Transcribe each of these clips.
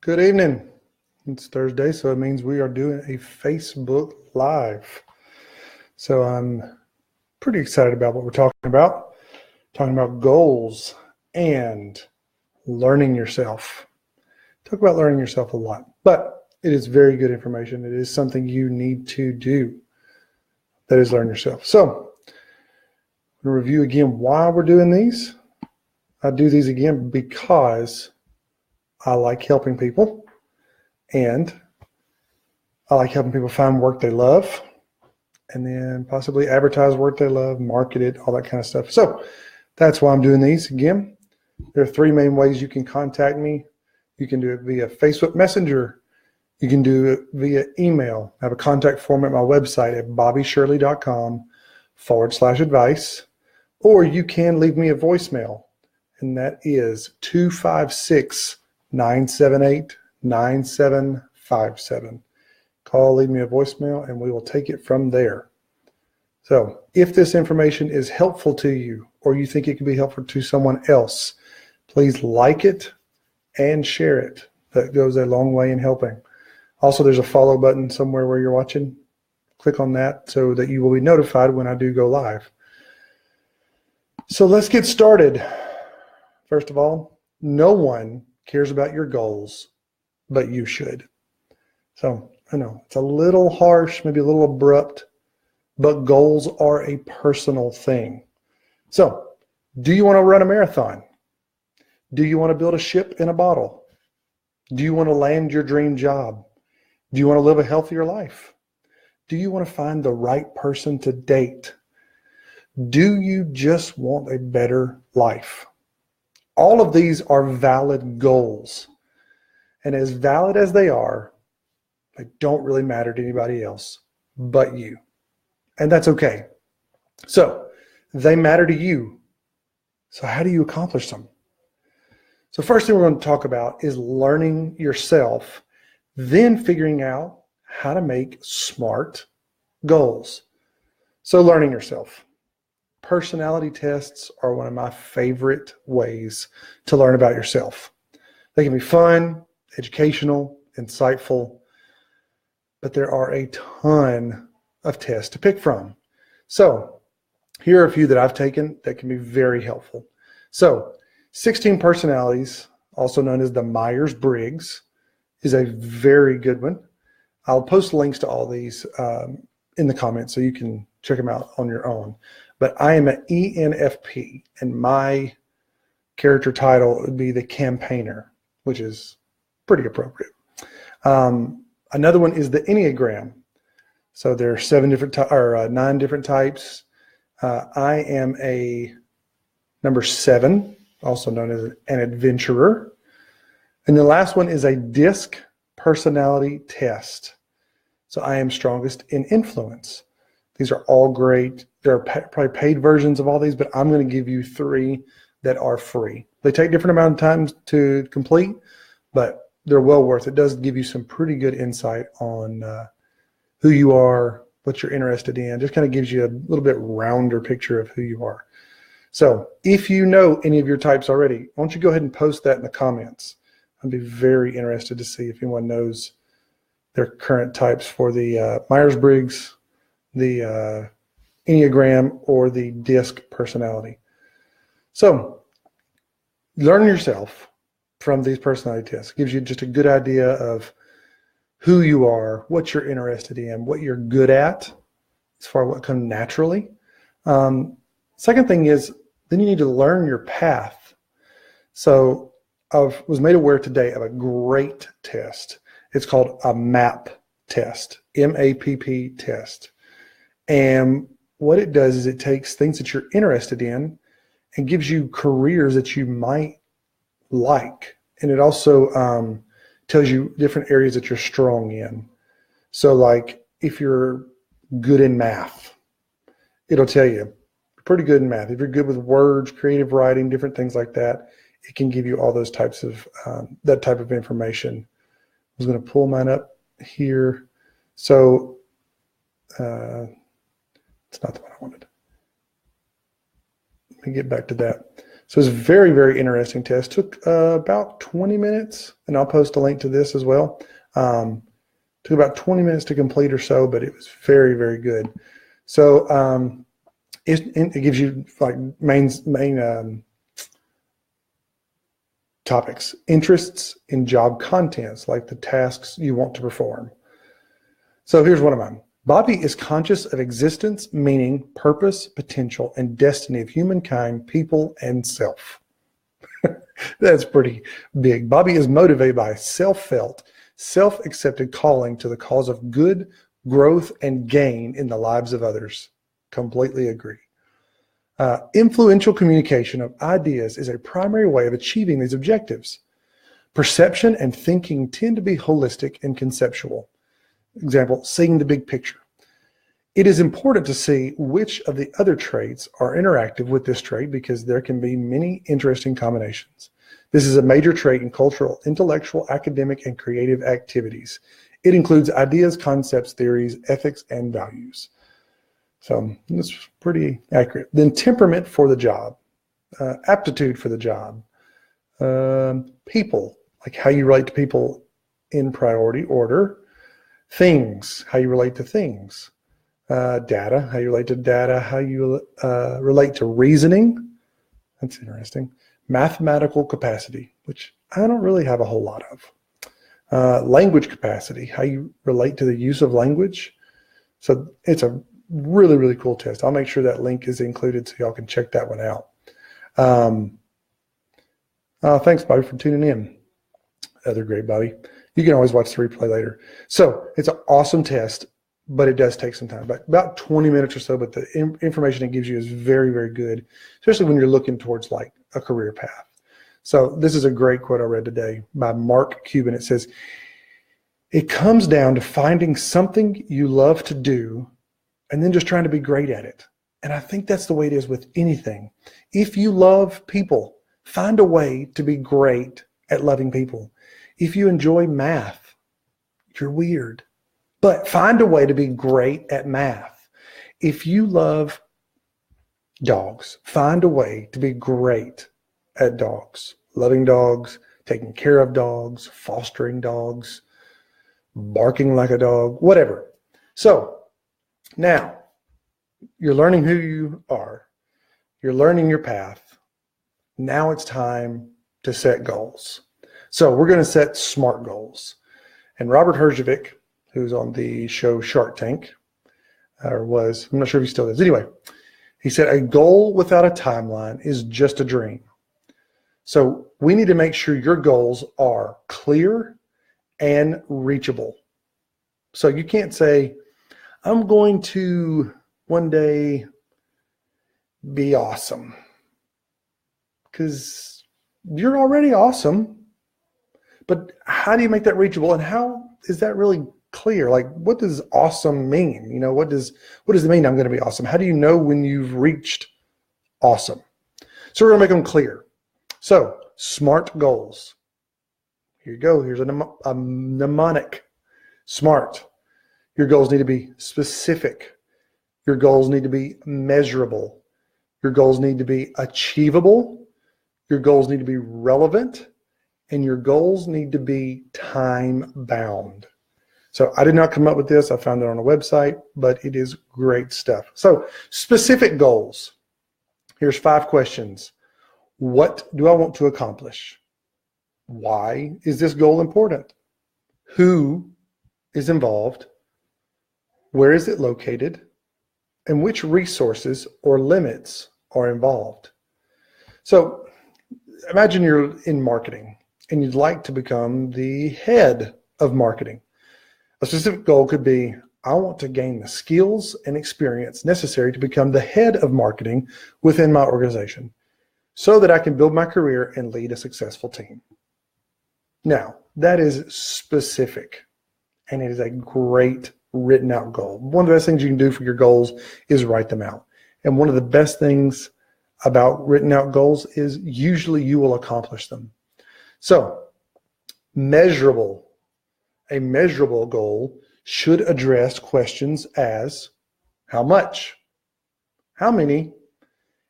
Good evening. It's Thursday, so it means we are doing a Facebook Live. So I'm pretty excited about what we're talking about. Talking about goals and learning yourself. Talk about learning yourself a lot, but it is very good information. It is something you need to do. That is learn yourself. So I'm going to review again why we're doing these. I do these again because I like helping people. And I like helping people find work they love and then possibly advertise work they love, market it, all that kind of stuff. So that's why I'm doing these. Again, there are three main ways you can contact me. You can do it via Facebook Messenger. You can do it via email. I have a contact form at my website at bobbyshirley.com/advice. Or you can leave me a voicemail, and that is 256-978-9757. Call, leave me a voicemail, and we will take it from there. So if this information is helpful to you or you think it can be helpful to someone else, please like it and share it. That goes a long way in helping. Also, there's a follow button somewhere where you're watching. Click on that so that you will be notified when I do go live. So let's get started. First of all, no one cares about your goals, but you should. So I know it's a little harsh, maybe a little abrupt, but goals are a personal thing. So do you want to run a marathon? Do you want to build a ship in a bottle? Do you want to land your dream job? Do you want to live a healthier life? Do you want to find the right person to date? Do you just want a better life? All of these are valid goals. And as valid as they are, they don't really matter to anybody else but you. And that's okay. So they matter to you. So how do you accomplish them? So first thing we're going to talk about is learning yourself, then figuring out how to make smart goals. So learning yourself. Personality tests are one of my favorite ways to learn about yourself. They can be fun, educational, insightful, but there are a ton of tests to pick from. So here are a few that I've taken that can be very helpful. So 16 personalities, also known as the Myers-Briggs, is a very good one. I'll post links to all these in the comments so you can check them out on your own. But I am an ENFP, and my character title would be the campaigner, which is pretty appropriate. Another one is the Enneagram. So there are 9 different types. I am a number 7, also known as an adventurer. And the last one is a DISC personality test. So I am strongest in influence. These are all great. There are probably paid versions of all these, but I'm going to give you 3 that are free. They take different amount of time to complete, but they're well worth it. It does give you some pretty good insight on who you are, what you're interested in. Just kind of gives you a little bit rounder picture of who you are. So if you know any of your types already, why don't you go ahead and post that in the comments. I'd be very interested to see if anyone knows their current types for the Myers-Briggs, the Enneagram, or the DISC personality. So learn yourself from these personality tests. It gives you just a good idea of who you are, what you're interested in, what you're good at, as far as what comes naturally. Second thing is, then you need to learn your path. So I was made aware today of a great test. It's called a MAP test, M-A-P-P test. And what it does is it takes things that you're interested in and gives you careers that you might like. And it also tells you different areas that you're strong in. So like if you're good in math, it'll tell you you're pretty good in math. If you're good with words, creative writing, different things like that, it can give you all those types of, that type of information. I was going to pull mine up here. So it's not the one I wanted. Let me get back to that. So it's a very, very interesting test. Took about 20 minutes, and I'll post a link to this as well. Took about 20 minutes to complete or so, but it was very, very good. So it gives you like main topics, interests in job contents, like the tasks you want to perform. So here's one of mine. Bobby is conscious of existence, meaning, purpose, potential, and destiny of humankind, people, and self. That's pretty big. Bobby is motivated by self-felt, self-accepted calling to the cause of good, growth, and gain in the lives of others. Completely agree. Influential communication of ideas is a primary way of achieving these objectives. Perception and thinking tend to be holistic and conceptual. Example, seeing the big picture. It is important to see which of the other traits are interactive with this trait because there can be many interesting combinations. This is a major trait in cultural, intellectual, academic, and creative activities. It includes ideas, concepts, theories, ethics, and values. So that's pretty accurate. Then temperament for the job, aptitude for the job, people, like how you relate to people in priority order, things, how you relate to things, data, how you relate to data, how you relate to reasoning. That's interesting. Mathematical capacity, which I don't really have a whole lot of. Language capacity, how you relate to the use of language. So it's a really, really cool test. I'll make sure that link is included so y'all can check that one out. Thanks, Bobby, for tuning in. Other great, Bobby. You can always watch the replay later. So it's an awesome test, but it does take some time, about 20 minutes or so, but the information it gives you is very, very good, especially when you're looking towards like a career path. So this is a great quote I read today by Mark Cuban. It says, "It comes down to finding something you love to do and then just trying to be great at it." And I think that's the way it is with anything. If you love people, find a way to be great at loving people. If you enjoy math, you're weird, but find a way to be great at math. If you love dogs, find a way to be great at dogs, loving dogs, taking care of dogs, fostering dogs, barking like a dog, whatever. So now you're learning who you are. You're learning your path. Now it's time to set goals. So we're going to set SMART goals. And Robert Herjavec, who's on the show Shark Tank, or was, I'm not sure if he still is. Anyway, he said, a goal without a timeline is just a dream. So we need to make sure your goals are clear and reachable. So you can't say, I'm going to one day be awesome, because you're already awesome. But how do you make that reachable, and how is that really clear? Like, what does awesome mean? You know, what does it mean I'm going to be awesome? How do you know when you've reached awesome? So we're going to make them clear. So SMART goals. Here you go. Here's a mnemonic. SMART. Your goals need to be specific. Your goals need to be measurable. Your goals need to be achievable. Your goals need to be relevant. And your goals need to be time bound. So I did not come up with this. I found it on a website, but it is great stuff. So specific goals. Here's 5 questions. What do I want to accomplish? Why is this goal important? Who is involved? Where is it located? And which resources or limits are involved? So imagine you're in marketing and you'd like to become the head of marketing. A specific goal could be, I want to gain the skills and experience necessary to become the head of marketing within my organization so that I can build my career and lead a successful team. Now, that is specific, and it is a great written out goal. One of the best things you can do for your goals is write them out. And one of the best things about written out goals is usually you will accomplish them. So, measurable. A measurable goal should address questions as how much, how many,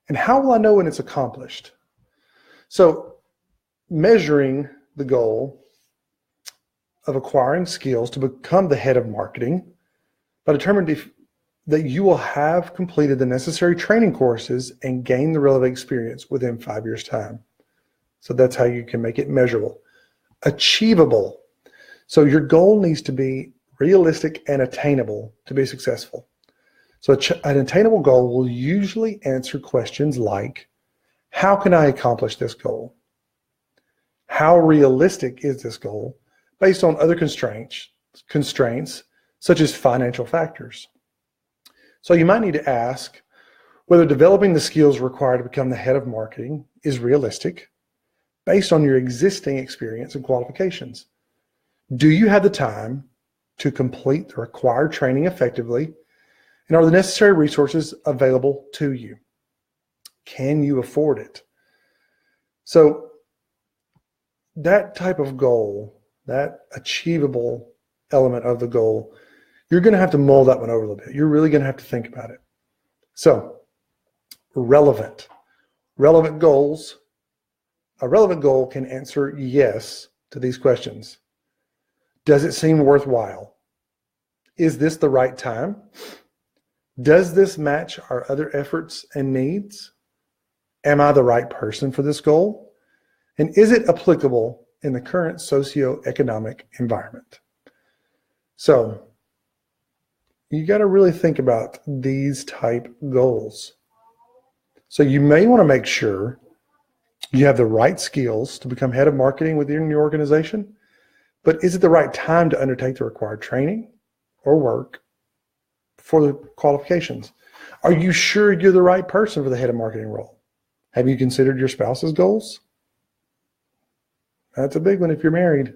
and how will I know when it's accomplished? So measuring the goal of acquiring skills to become the head of marketing by determining that you will have completed the necessary training courses and gain the relevant experience within 5 years' time. So that's how you can make it measurable. Achievable. So your goal needs to be realistic and attainable to be successful. So an attainable goal will usually answer questions like, how can I accomplish this goal? How realistic is this goal based on other constraints such as financial factors? So you might need to ask whether developing the skills required to become the head of marketing is realistic based on your existing experience and qualifications. Do you have the time to complete the required training effectively? And are the necessary resources available to you? Can you afford it? So that type of goal, that achievable element of the goal, you're going to have to mull that one over a little bit. You're really going to have to think about it. So relevant goals. A relevant goal can answer yes to these questions. Does it seem worthwhile? Is this the right time? Does this match our other efforts and needs? Am I the right person for this goal? And is it applicable in the current socioeconomic environment? So you got to really think about these type goals. So you may want to make sure you have the right skills to become head of marketing within your organization, but is it the right time to undertake the required training or work for the qualifications? Are you sure you're the right person for the head of marketing role? Have you considered your spouse's goals? That's a big one if you're married,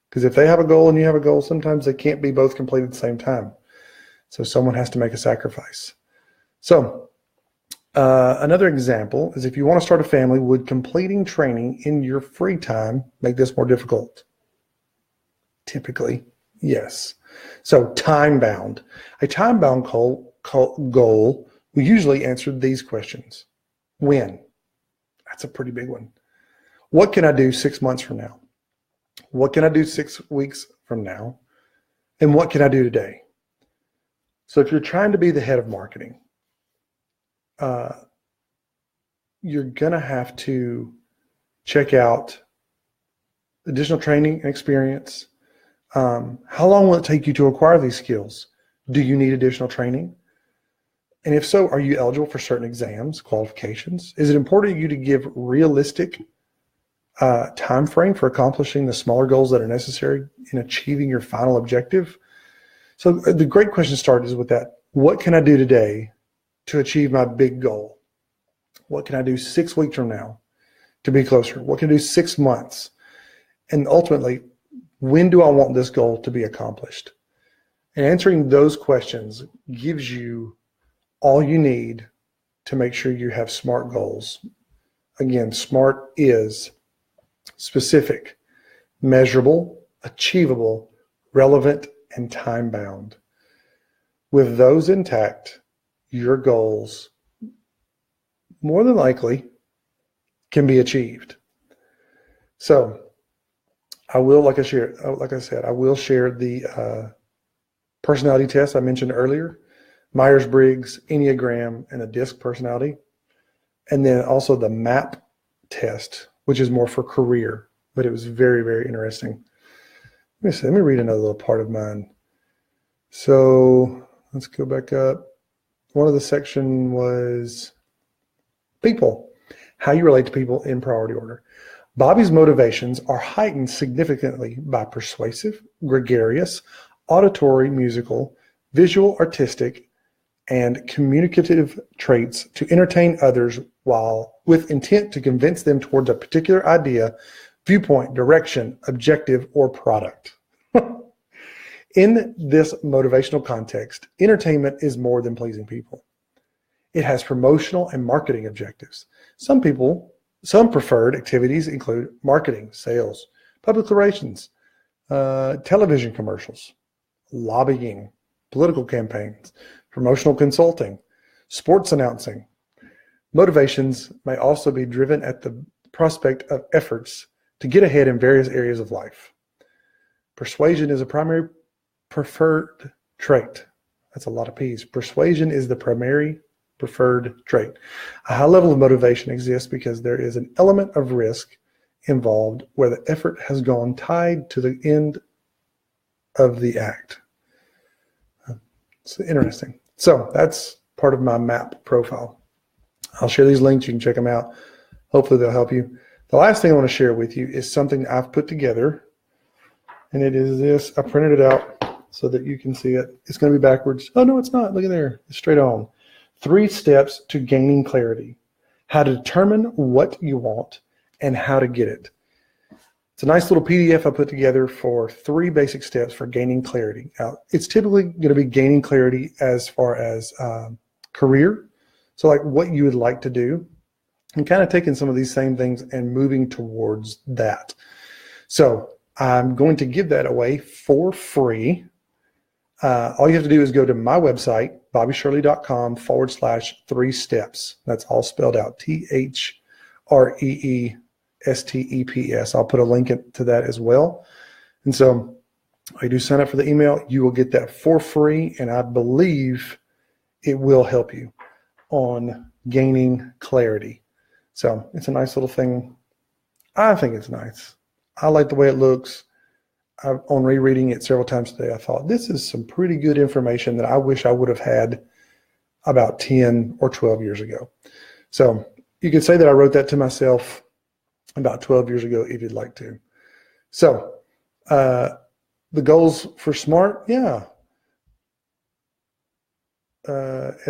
because if they have a goal and you have a goal, sometimes they can't be both completed at the same time. So someone has to make a sacrifice. So another example is if you want to start a family, would completing training in your free time make this more difficult? Typically, yes. So time-bound. A time-bound goal will usually answer these questions. When? That's a pretty big one. What can I do 6 months from now? What can I do 6 weeks from now? And what can I do today? So if you're trying to be the head of marketing, you're going to have to check out additional training and experience. How long will it take you to acquire these skills? Do you need additional training? And if so, are you eligible for certain exams, qualifications? Is it important to you to give realistic time frame for accomplishing the smaller goals that are necessary in achieving your final objective? So the great question started is with that. What can I do today to achieve my big goal? What can I do 6 weeks from now to be closer? What can I do 6 months? And ultimately, when do I want this goal to be accomplished? And answering those questions gives you all you need to make sure you have SMART goals. Again, SMART is specific, measurable, achievable, relevant, and time-bound. With those intact, your goals more than likely can be achieved. So I will, like I said, I will share the personality test I mentioned earlier, Myers-Briggs, Enneagram, and a DISC personality. And then also the MAP test, which is more for career, but it was very, very interesting. Let me read another little part of mine. So let's go back up. One of the section was people, how you relate to people in priority order. Bobby's motivations are heightened significantly by persuasive, gregarious, auditory, musical, visual, artistic, and communicative traits to entertain others while with intent to convince them towards a particular idea, viewpoint, direction, objective, or product. In this motivational context, entertainment is more than pleasing people. It has promotional and marketing objectives. Some preferred activities include marketing, sales, public relations, television commercials, lobbying, political campaigns, promotional consulting, sports announcing. Motivations may also be driven at the prospect of efforts to get ahead in various areas of life. Persuasion is a primary preferred trait. That's a lot of P's. Persuasion is the primary preferred trait. A high level of motivation exists because there is an element of risk involved where the effort has gone tied to the end of the act. It's interesting. So that's part of my MAP profile. I'll share these links. You can check them out. Hopefully they'll help you. The last thing I want to share with you is something I've put together, and it is this. I printed it out so that you can see it. It's going to be backwards. Oh, no, it's not. Look at there. It's straight on. 3 steps to gaining clarity. How to determine what you want and how to get it. It's a nice little PDF I put together for 3 basic steps for gaining clarity. Now, it's typically going to be gaining clarity as far as career. So like what you would like to do, and kind of taking some of these same things and moving towards that. So I'm going to give that away for free. All you have to do is go to my website, bobbyshirley.com/3 steps. That's all spelled out, THREESTEPS. I'll put a link to that as well. And so I do sign up for the email. You will get that for free, and I believe it will help you on gaining clarity. So it's a nice little thing. I think it's nice. I like the way it looks. On rereading it several times today, I thought this is some pretty good information that I wish I would have had about 10 or 12 years ago. So you could say that I wrote that to myself about 12 years ago if you'd like to. So the goals for SMART,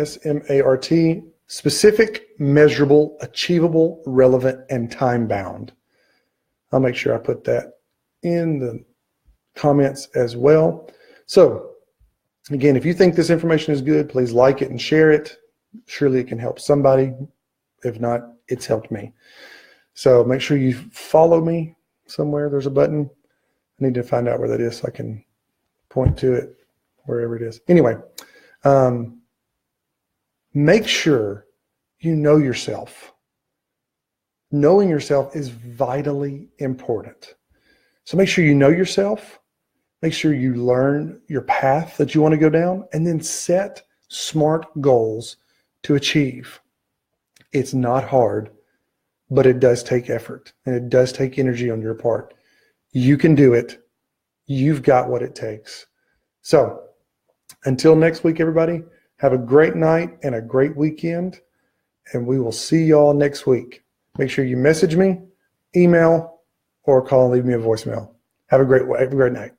SMART, specific, measurable, achievable, relevant, and time-bound. I'll make sure I put that in the comments as well. So again, if you think this information is good, please like it and share it. Surely it can help somebody. If not, it's helped me. So make sure you follow me somewhere. There's a button. I need to find out where that is so I can point to it wherever it is. Anyway, make sure you know yourself. Knowing yourself is vitally important. So make sure you know yourself. Make sure you learn your path that you want to go down, and then set SMART goals to achieve. It's not hard, but it does take effort, and it does take energy on your part. You can do it. You've got what it takes. So until next week, everybody, have a great night and a great weekend, and we will see y'all next week. Make sure you message me, email, or call and leave me a voicemail. Have a great night.